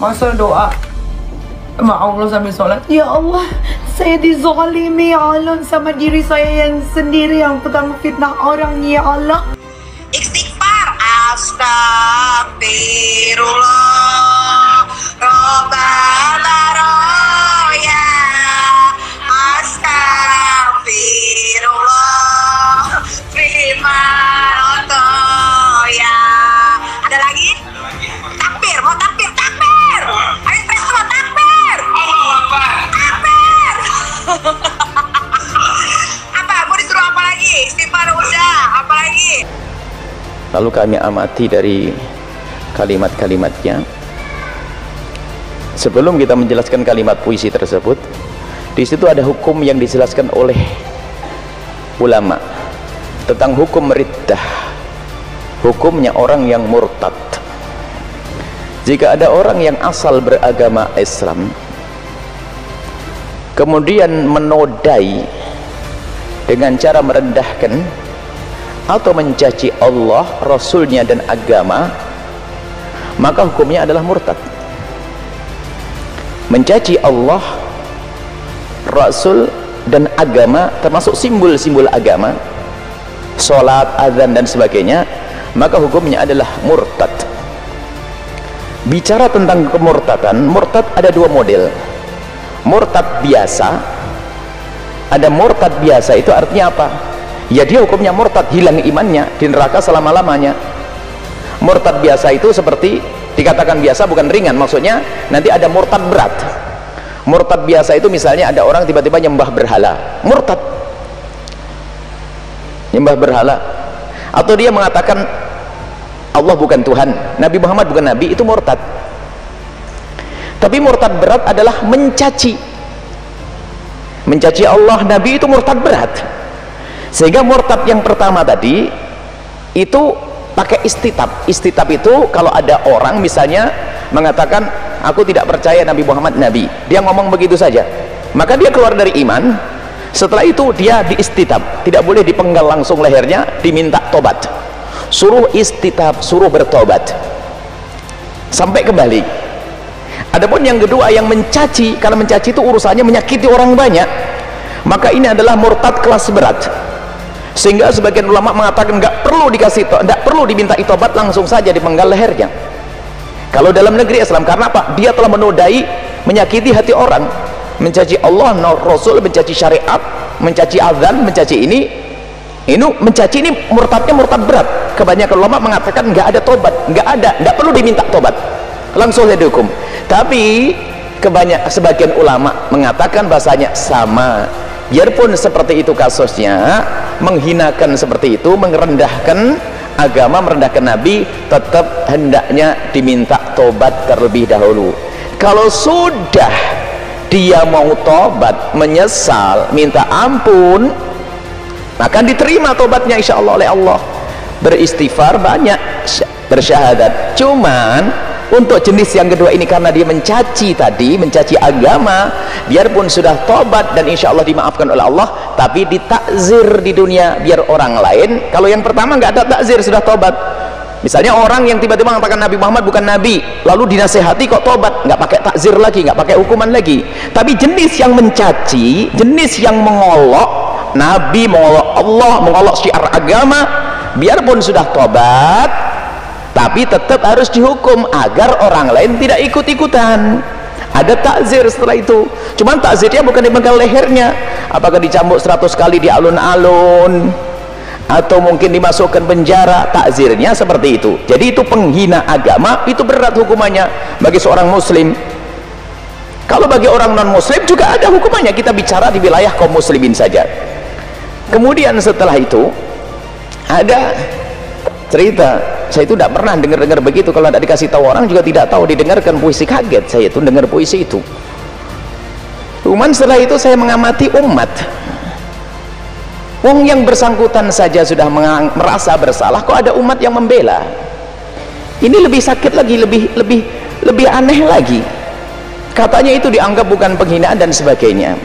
masa doa sama Allah sambil sholat, ya Allah, saya dizalimi ya Allah sama diri saya yang sendiri yang pegang fitnah orang, ya Allah. Istighfar, astagfirullah, robbana roya, astagfirullah, firman ya. Ada lagi? Takbir, mau takbir, takbir. Ayo semua takbir. Takbir. Apa? Mau disuruh apa lagi? Istighfar udah, apa lagi? Lalu kami amati dari kalimat-kalimatnya. Sebelum kita menjelaskan kalimat puisi tersebut, di situ ada hukum yang dijelaskan oleh ulama tentang hukum riddah, hukumnya orang yang murtad. Jika ada orang yang asal beragama Islam kemudian menodai dengan cara merendahkan atau mencaci Allah, Rasulnya dan agama, maka hukumnya adalah murtad. Mencaci Allah, Rasul dan agama, termasuk simbol-simbol agama, sholat, azan dan sebagainya, maka hukumnya adalah murtad. Bicara tentang kemurtadan, murtad ada dua model. Murtad biasa, ada murtad biasa, itu artinya apa? Ya dia hukumnya murtad, hilang imannya, di neraka selama-lamanya. Murtad biasa itu seperti dikatakan biasa, bukan ringan, maksudnya nanti ada murtad berat. Murtad biasa itu misalnya ada orang tiba-tiba nyembah berhala, murtad, nyembah berhala, atau dia mengatakan Allah bukan Tuhan, Nabi Muhammad bukan Nabi, itu murtad. Tapi murtad berat adalah mencaci Allah, Nabi, itu murtad berat. Sehingga murtad yang pertama tadi itu pakai istitab. Istitab itu kalau ada orang misalnya mengatakan aku tidak percaya Nabi Muhammad Nabi, dia ngomong begitu saja, maka dia keluar dari iman. Setelah itu dia diistitab, tidak boleh dipenggal langsung lehernya, diminta tobat, suruh istitab, suruh bertobat sampai kembali. Adapun yang kedua yang mencaci, kalau mencaci itu urusannya menyakiti orang banyak, maka ini adalah murtad kelas berat. Sehingga sebagian ulama mengatakan nggak perlu dikasih, nggak perlu diminta tobat, langsung saja dipenggal lehernya. Kalau dalam negeri Islam, karena apa? Dia telah menodai, menyakiti hati orang, mencaci Allah, Rasul, mencaci syariat, mencaci azan, mencaci ini mencaci ini murtadnya murtad berat. Kebanyakan ulama mengatakan nggak ada tobat, nggak perlu diminta tobat, langsung saja dihukum. Tapi sebagian ulama mengatakan bahasanya sama, biarpun seperti itu kasusnya, menghinakan seperti itu, merendahkan agama, merendahkan Nabi, tetap hendaknya diminta tobat terlebih dahulu. Kalau sudah dia mau tobat, menyesal, minta ampun, maka diterima tobatnya insya Allah oleh Allah. Beristighfar banyak, bersyahadat. Cuman untuk jenis yang kedua ini, karena dia mencaci tadi, mencaci agama, biarpun sudah tobat dan insya Allah dimaafkan oleh Allah, tapi ditakzir di dunia biar orang lain. Kalau yang pertama nggak ada takzir, sudah tobat. Misalnya orang yang tiba-tiba mengatakan Nabi Muhammad bukan Nabi, lalu dinasehati kok tobat, nggak pakai takzir lagi, nggak pakai hukuman lagi. Tapi jenis yang mencaci, jenis yang mengolok Nabi, mengolok Allah, mengolok syiar agama, biarpun sudah tobat, tapi tetap harus dihukum agar orang lain tidak ikut-ikutan. Ada takzir setelah itu. Cuman takzirnya bukan dipenggal lehernya, apakah dicambuk 100 kali di alun-alun, atau mungkin dimasukkan penjara. Takzirnya seperti itu. Jadi itu penghina agama, itu berat hukumannya bagi seorang muslim. Kalau bagi orang non muslim juga ada hukumannya. Kita bicara di wilayah kaum muslimin saja. Kemudian setelah itu ada cerita, saya itu tidak pernah dengar begitu, kalau tidak dikasih tahu orang juga tidak tahu, didengarkan puisi, kaget saya itu dengar puisi itu. Cuman setelah itu saya mengamati umat, wong yang bersangkutan saja sudah merasa bersalah, kok ada umat yang membela. Ini lebih sakit lagi, lebih aneh lagi. Katanya itu dianggap bukan penghinaan dan sebagainya.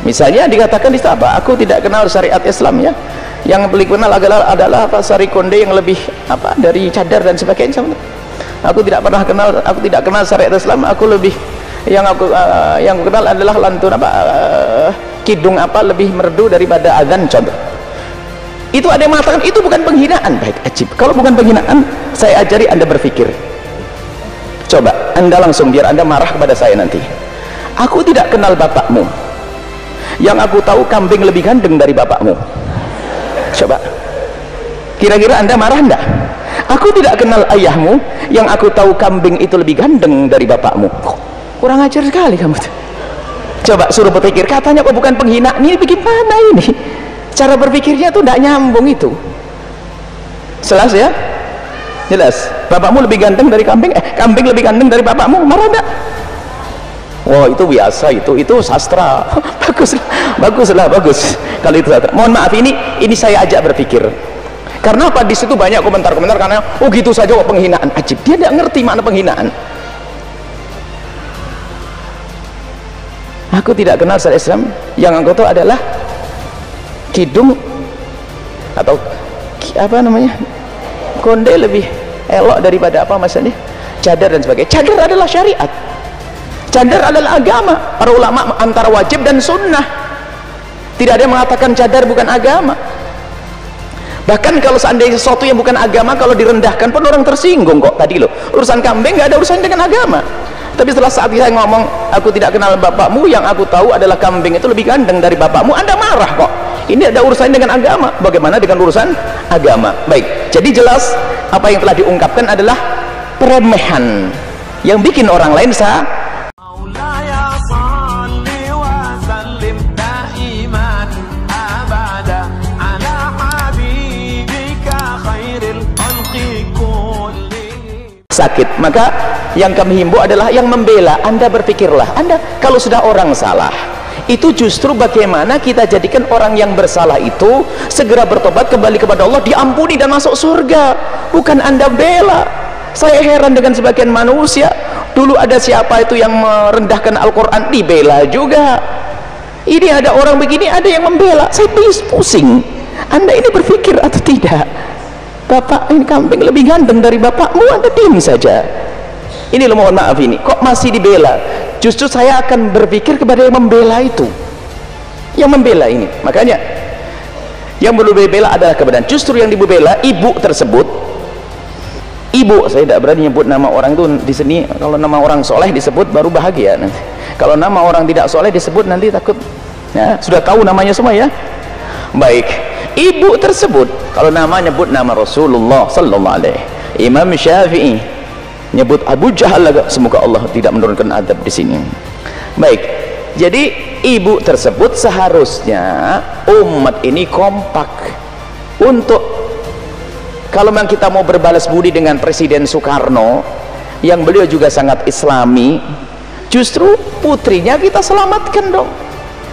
Misalnya dikatakan di apa? Aku tidak kenal syariat Islam, ya. Yang paling kenal adalah apa, sari konde yang lebih apa dari cadar dan sebagainya. aku tidak kenal syariat Islam. Aku lebih yang aku kenal adalah lantun kidung lebih merdu daripada azan, contoh. Itu ada yang mengatakan itu bukan penghinaan. Baik, ajib. Kalau bukan penghinaan, saya ajari Anda berpikir. Coba Anda langsung, biar Anda marah kepada saya nanti. Aku tidak kenal bapakmu, yang aku tahu kambing lebih ganteng dari bapakmu. Coba, kira-kira Anda marah enggak? Aku tidak kenal ayahmu, yang aku tahu kambing itu lebih ganteng dari bapakmu. Kurang ajar sekali kamu. Coba suruh berpikir, katanya kok bukan penghinaan. Ini bagaimana ini? Cara berpikirnya tuh tidak nyambung itu. Jelas ya? Jelas. Bapakmu lebih ganteng dari kambing, kambing lebih ganteng dari bapakmu. Marah enggak? Wah, itu biasa, itu sastra. Baguslah. Kalau itu sastra. Mohon maaf, ini saya ajak berpikir. Karena apa? Di situ banyak komentar-komentar karena gitu saja kok penghinaan. Ajib, dia tidak ngerti makna penghinaan. Aku tidak kenal syariat Islam, yang aku tahu adalah kidung atau konde lebih elok daripada maksudnya cadar dan sebagainya. Cadar adalah syariat, cadar adalah agama. Para ulama antara wajib dan sunnah, tidak ada yang mengatakan cadar bukan agama. Bahkan kalau seandainya sesuatu yang bukan agama, kalau direndahkan pun orang tersinggung kok. Tadi loh, urusan kambing nggak ada urusan dengan agama. Tapi setelah saat saya ngomong aku tidak kenal bapakmu, yang aku tahu adalah kambing itu lebih ganteng dari bapakmu, Anda marah kok. Ini ada urusan dengan agama. Bagaimana dengan urusan agama? Baik, jadi jelas apa yang telah diungkapkan adalah peremehan yang bikin orang lain sakit. Maka yang kami himbau adalah yang membela. Anda berpikirlah, Anda kalau sudah orang salah, itu justru bagaimana kita jadikan orang yang bersalah itu segera bertobat kembali kepada Allah, diampuni dan masuk surga, bukan Anda bela. Saya heran dengan sebagian manusia, dulu ada siapa itu yang merendahkan Al-Quran, dibela juga. Ini ada orang begini, ada yang membela. Saya pusing. Anda ini berpikir atau tidak? Bapak ini kambing lebih ganteng dari bapakmu, Anda diam saja. Ini loh, mohon maaf, ini kok masih dibela. Justru saya akan berpikir kepada yang membela itu, yang membela ini. Makanya yang perlu dibela adalah kebenaran. Justru yang dibela ibu tersebut. Ibu, saya tidak berani nyebut nama orang itu di sini. Kalau nama orang soleh disebut baru bahagia nanti. Kalau nama orang tidak soleh disebut nanti takut. Ya, sudah tahu namanya semua ya. Baik, ibu tersebut kalau nama nyebut nama Rasulullah sallallahu alaihi, Imam Syafi'i nyebut Abu Jahal, semoga Allah tidak menurunkan adab di sini. Baik, jadi ibu tersebut seharusnya umat ini kompak untuk, kalau memang kita mau berbalas budi dengan Presiden Soekarno yang beliau juga sangat islami, justru putrinya kita selamatkan dong.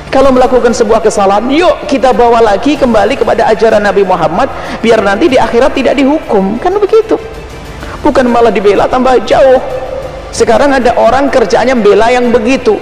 Kalau melakukan sebuah kesalahan, yuk kita bawa lagi kembali kepada ajaran Nabi Muhammad, biar nanti di akhirat tidak dihukum. Kan begitu, bukan malah dibela tambah jauh. Sekarang ada orang kerjanya bela yang begitu.